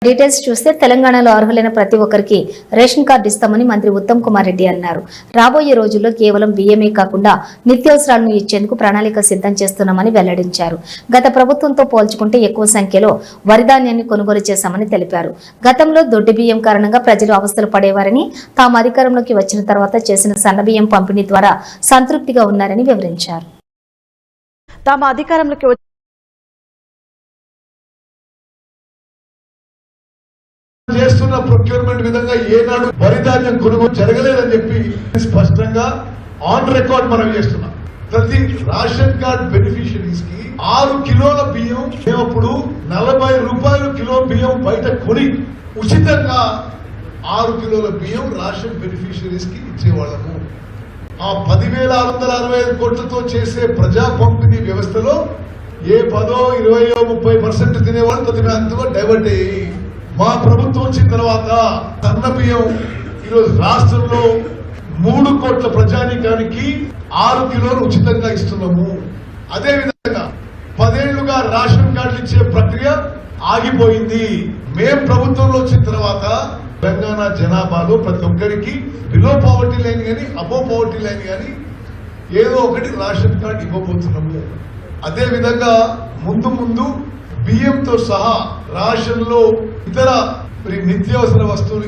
Details చూస్తే తెలంగాణలో అర్హులైన ప్రతి ఒక్కరికి రేషన్ కార్డు ఇస్తామని మంత్రి ఉత్తమ్ కుమార్ రెడ్డి అన్నారు. రాబోయే రోజుల్లో కేవలం బియ్యమే కాకుండా నిత్యావసరాలను ఇచ్చేందుకు ప్రణాళిక సిద్ధం చేస్తున్నామని వెల్లడించారు. గత ప్రభుత్వంతో పోల్చుకుంటే ఎక్కువ సంఖ్యలో వరి ధాన్యాన్ని కొనుగోలు చేశామని తెలిపారు. గతంలో దొడ్డి బియ్యం కారణంగా ప్రజలు అవస్థలు పడేవారని, తాము అధికారంలోకి వచ్చిన తర్వాత చేసిన సన్నబియ్యం పంపిణీ ద్వారా సంతృప్తిగా ఉన్నారని వివరించారు. తాము అధికారంలోకి చేస్తున్న ప్రొక్యూర్మెంట్ విధంగా ఏనాడు వరి ధాన్యం కొనుగోలు జరగలేదని చెప్పి స్పష్టంగా ఆన్ రికార్డ్ మనం చేస్తున్నాం. ప్రతి రేషన్ కార్డ్ బెనిఫిషరీస్ కి 6 కిలోల బియ్యం అప్పుడు 40 రూపాయలు కిలో బియ్యం బయట కొని ఉచితంగా 6 కిలోల బియ్యం రేషన్ బెనిఫిషరీస్ కి ఇచ్చేవాళ్ళము. ఆ 10,665 కోట్లతో చేసే ప్రజా పంపిణీ వ్యవస్థలో ఏ 10, 20, 30% తినేవాళ్ళు తదినంతగా డైవర్ట్ అయ్యి మా ప్రభుత్వం వచ్చిన తర్వాత సన్న బియ్యం ఈరోజు రాష్ట్రంలో 3 కోట్ల ప్రజానీకానికి 6 కిలోలు ఉచితంగా ఇస్తున్నాము. అదే విధంగా 10 ఏళ్లుగా రేషన్ కార్డులు ఇచ్చే ప్రక్రియ ఆగిపోయింది. మేం ప్రభుత్వంలో వచ్చిన తర్వాత తెలంగాణ జనాభాలో ప్రతి ఒక్కరికి బిలో పవర్టీ లైన్ కానీ అబోవ్ పవర్టీ లైన్ కానీ ఏదో ఒకటి రేషన్ కార్డు ఇవ్వబోతున్నాము. అదే విధంగా ముందు బియ్యంతో సహా రేషన్ లో ఇతర నిత్యావసర వస్తువులు